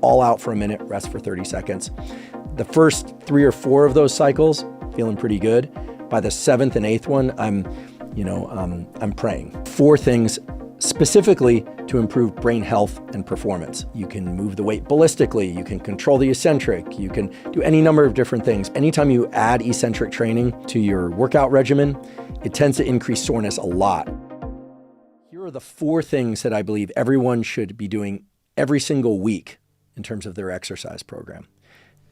all out for a minute, rest for 30 seconds. The first 3 or 4 of those cycles, feeling pretty good. By the 7th and 8th one, I'm praying. 4 things specifically to improve brain health and performance. You can move the weight ballistically, you can control the eccentric, you can do any number of different things. Anytime you add eccentric training to your workout regimen, it tends to increase soreness a lot. Here are the 4 things that I believe everyone should be doing every single week in terms of their exercise program.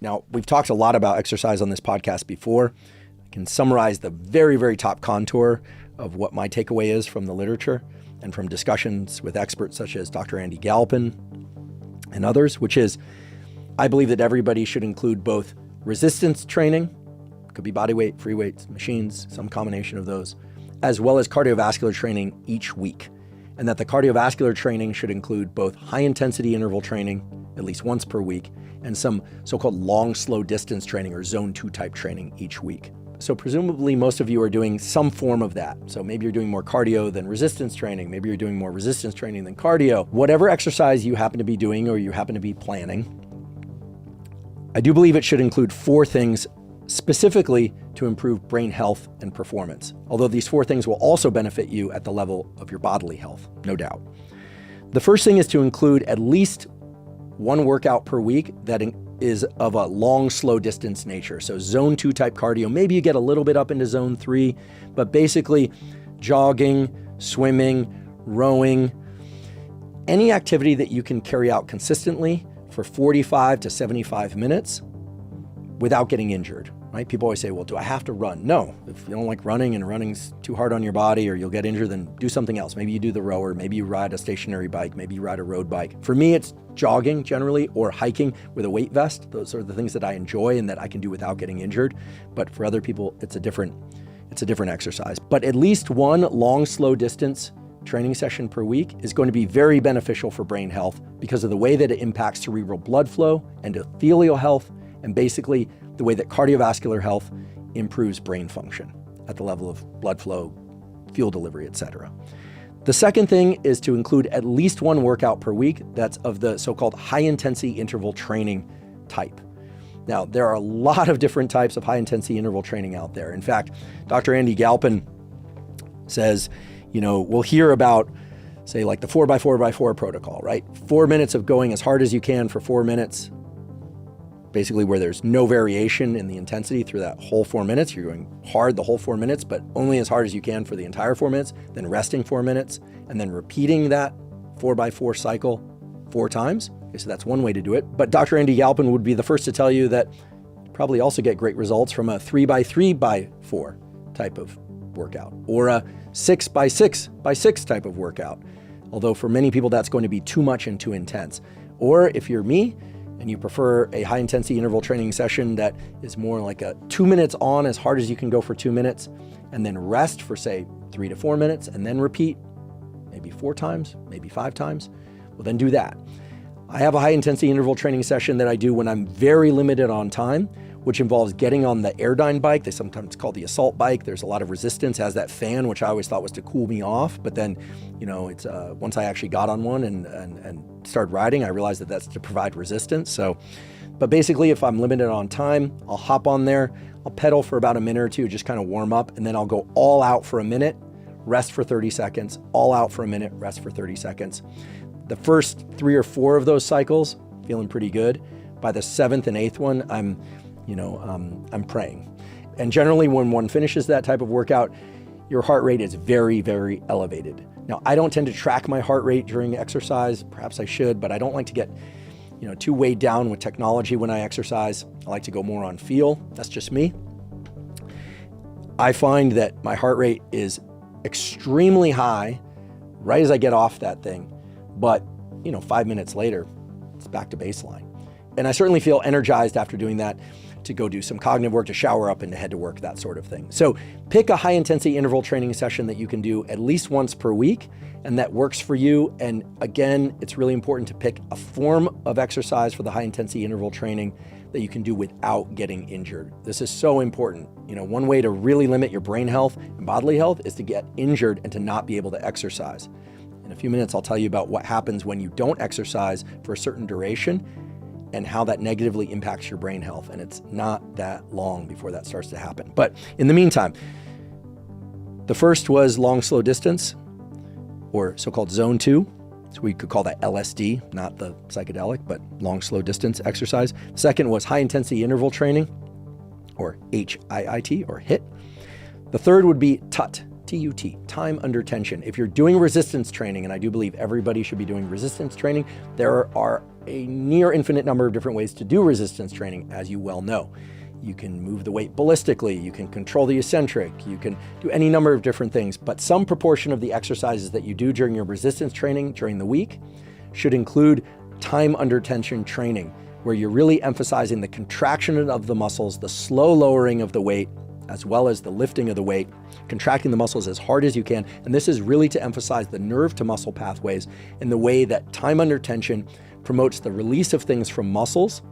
Now, we've talked a lot about exercise on this podcast before. I can summarize the very, very top contour of what my takeaway is from the literature and from discussions with experts such as Dr. Andy Galpin and others, which is, I believe that everybody should include both resistance training, could be body weight, free weights, machines, some combination of those, as well as cardiovascular training each week. And that the cardiovascular training should include both high intensity interval training, at least once per week, and some so-called long, slow distance training or zone 2 type training each week. So presumably most of you are doing some form of that. So maybe you're doing more cardio than resistance training. Maybe you're doing more resistance training than cardio. Whatever exercise you happen to be doing or you happen to be planning, I do believe it should include 4 things specifically to improve brain health and performance. Although these 4 things will also benefit you at the level of your bodily health, no doubt. The first thing is to include at least 1 workout per week that is of a long, slow distance nature. So zone 2 type cardio, maybe you get a little bit up into zone 3, but basically jogging, swimming, rowing, any activity that you can carry out consistently for 45 to 75 minutes without getting injured, right? People always say, well, do I have to run? No, if you don't like running and running's too hard on your body or you'll get injured, then do something else. Maybe you do the rower, maybe you ride a stationary bike, maybe you ride a road bike. For me, it's jogging generally or hiking with a weight vest. Those are the things that I enjoy and that I can do without getting injured. But for other people, it's a different exercise. But at least 1 long, slow distance training session per week is going to be very beneficial for brain health because of the way that it impacts cerebral blood flow, endothelial health, and basically the way that cardiovascular health improves brain function at the level of blood flow, fuel delivery, etc. The second thing is to include at least 1 workout per week that's of the so-called high-intensity interval training type. Now, there are a lot of different types of high-intensity interval training out there. In fact, Dr. Andy Galpin says, we'll hear about, say, like the 4x4x4 protocol, right? 4 minutes of going as hard as you can for 4 minutes, basically where there's no variation in the intensity through that whole 4 minutes. You're going hard the whole 4 minutes, but only as hard as you can for the entire 4 minutes, then resting 4 minutes, and then repeating that 4x4 cycle 4 times. Okay, so that's one way to do it. But Dr. Andy Galpin would be the first to tell you that you probably also get great results from a 3x3x4 type of workout or a 6x6x6 type of workout. Although for many people, that's going to be too much and too intense. Or if you're me, and you prefer a high intensity interval training session that is more like a 2 minutes on as hard as you can go for 2 minutes, and then rest for say 3 to 4 minutes, and then repeat maybe 4 times, maybe 5 times, well then do that. I have a high intensity interval training session that I do when I'm very limited on time, which involves getting on the Airdyne bike. They sometimes call the assault bike. There's a lot of resistance, has that fan, which I always thought was to cool me off. But then, it's once I actually got on one and started riding, I realized that that's to provide resistance. But basically, if I'm limited on time, I'll hop on there, I'll pedal for about a minute or two, just kind of warm up, and then I'll go all out for a minute, rest for 30 seconds, all out for a minute, rest for 30 seconds. The first 3 or 4 of those cycles, feeling pretty good. By the 7th and 8th one, I'm praying. And generally when one finishes that type of workout, your heart rate is very, very elevated. Now, I don't tend to track my heart rate during exercise. Perhaps I should, but I don't like to get, too weighed down with technology when I exercise. I like to go more on feel. That's just me. I find that my heart rate is extremely high right as I get off that thing. But, 5 minutes later, it's back to baseline. And I certainly feel energized after doing that to go do some cognitive work, to shower up and to head to work, that sort of thing. So pick a high intensity interval training session that you can do at least once per week and that works for you. And again, it's really important to pick a form of exercise for the high intensity interval training that you can do without getting injured. This is so important. One way to really limit your brain health and bodily health is to get injured and to not be able to exercise. In a few minutes, I'll tell you about what happens when you don't exercise for a certain duration and how that negatively impacts your brain health. And it's not that long before that starts to happen. But in the meantime, the first was long, slow distance, or so-called zone 2. So we could call that LSD, not the psychedelic, but long, slow distance exercise. Second was high intensity interval training, or HIIT, or HIIT. The third would be TUT, T-U-T, time under tension. If you're doing resistance training, and I do believe everybody should be doing resistance training, there are a near infinite number of different ways to do resistance training, as you well know. You can move the weight ballistically, you can control the eccentric, you can do any number of different things, but some proportion of the exercises that you do during your resistance training during the week should include time under tension training, where you're really emphasizing the contraction of the muscles, the slow lowering of the weight, as well as the lifting of the weight, contracting the muscles as hard as you can. And this is really to emphasize the nerve to muscle pathways in the way that time under tension promotes the release of things from muscles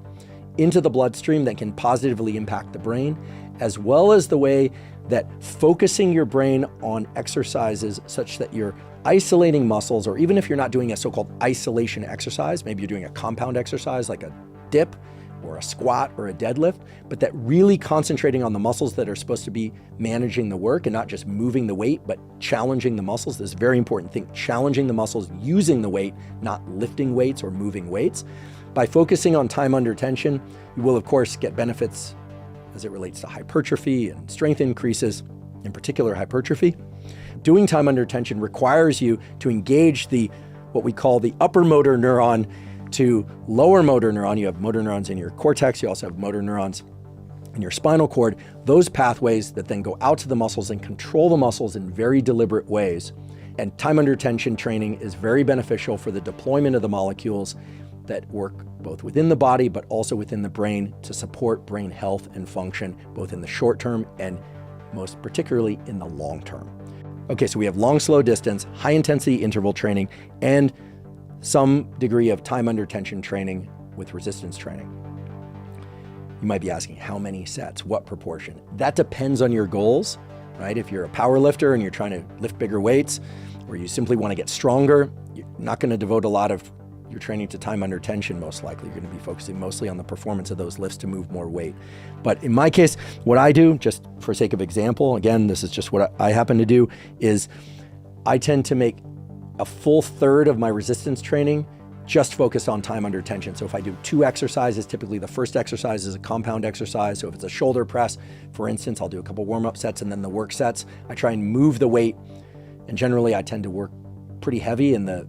into the bloodstream that can positively impact the brain, as well as the way that focusing your brain on exercises such that you're isolating muscles, or even if you're not doing a so-called isolation exercise, maybe you're doing a compound exercise like a dip or a squat or a deadlift, but that really concentrating on the muscles that are supposed to be managing the work and not just moving the weight, but challenging the muscles. This is a very important thing, challenging the muscles using the weight, not lifting weights or moving weights. By focusing on time under tension, you will of course get benefits as it relates to hypertrophy and strength increases, in particular hypertrophy. Doing time under tension requires you to engage what we call the upper motor neuron to lower motor neuron. You have motor neurons in your cortex, you also have motor neurons in your spinal cord. Those pathways that then go out to the muscles and control the muscles in very deliberate ways. And time under tension training is very beneficial for the deployment of the molecules that work both within the body, but also within the brain to support brain health and function, both in the short term and most particularly in the long term. Okay, so we have long, slow distance, high intensity interval training, and some degree of time under tension training with resistance training. You might be asking, how many sets, what proportion? That depends on your goals, right? If you're a power lifter and you're trying to lift bigger weights, or you simply want to get stronger, you're not going to devote a lot of your training to time under tension. Most likely you're going to be focusing mostly on the performance of those lifts to move more weight. But in my case, what I do, just for sake of example, again, this is just what I happen to do, is I tend to make a full third of my resistance training just focus on time under tension. So if I do 2 exercises, typically the first exercise is a compound exercise. So if it's a shoulder press, for instance, I'll do a couple warm-up sets and then the work sets. I try and move the weight, and generally I tend to work pretty heavy in the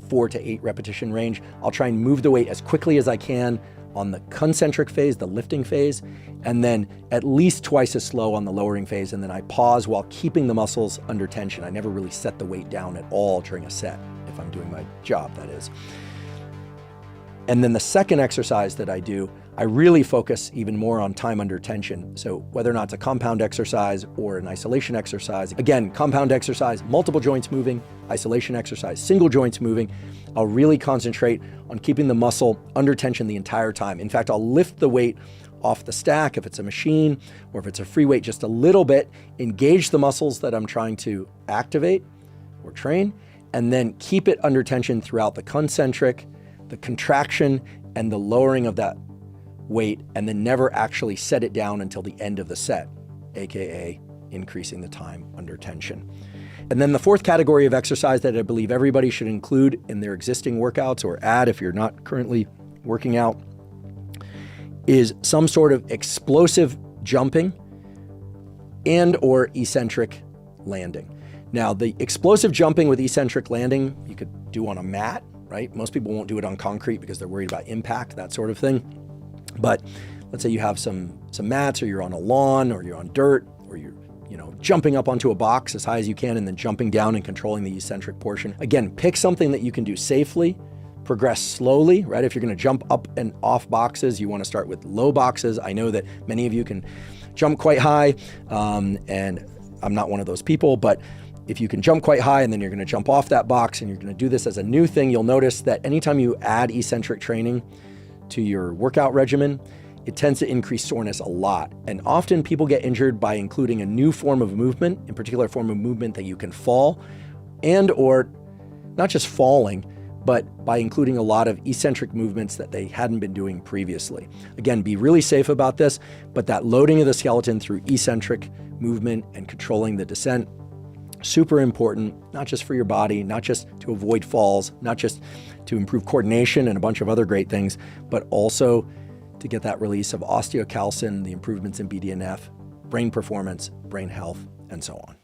4 to 8 repetition range. I'll try and move the weight as quickly as I can on the concentric phase, the lifting phase, and then at least twice as slow on the lowering phase. And then I pause while keeping the muscles under tension. I never really set the weight down at all during a set, if I'm doing my job, that is. And then the second exercise that I do, I really focus even more on time under tension. So whether or not it's a compound exercise or an isolation exercise, again, compound exercise, multiple joints moving, isolation exercise, single joints moving, I'll really concentrate on keeping the muscle under tension the entire time. In fact, I'll lift the weight off the stack if it's a machine, or if it's a free weight, just a little bit, engage the muscles that I'm trying to activate or train, and then keep it under tension throughout the concentric, the contraction, and the lowering of that weight, and then never actually set it down until the end of the set, AKA increasing the time under tension. And then the fourth category of exercise that I believe everybody should include in their existing workouts, or add if you're not currently working out, is some sort of explosive jumping and or eccentric landing. Now, the explosive jumping with eccentric landing, you could do on a mat, right? Most people won't do it on concrete because they're worried about impact, that sort of thing. But let's say you have some mats, or you're on a lawn, or you're on dirt, or you're jumping up onto a box as high as you can and then jumping down and controlling the eccentric portion. Again, pick something that you can do safely, progress slowly, right? If you're going to jump up and off boxes, you want to start with low boxes. I know that many of you can jump quite high, and I'm not one of those people, but if you can jump quite high and then you're going to jump off that box and you're going to do this as a new thing, you'll notice that anytime you add eccentric training to your workout regimen, it tends to increase soreness a lot. And often people get injured by including a new form of movement, in particular a form of movement that you can fall, and or not just falling, but by including a lot of eccentric movements that they hadn't been doing previously. Again, be really safe about this, but that loading of the skeleton through eccentric movement and controlling the descent, super important, not just for your body, not just to avoid falls, not just to improve coordination and a bunch of other great things, but also to get that release of osteocalcin, the improvements in BDNF, brain performance, brain health, and so on.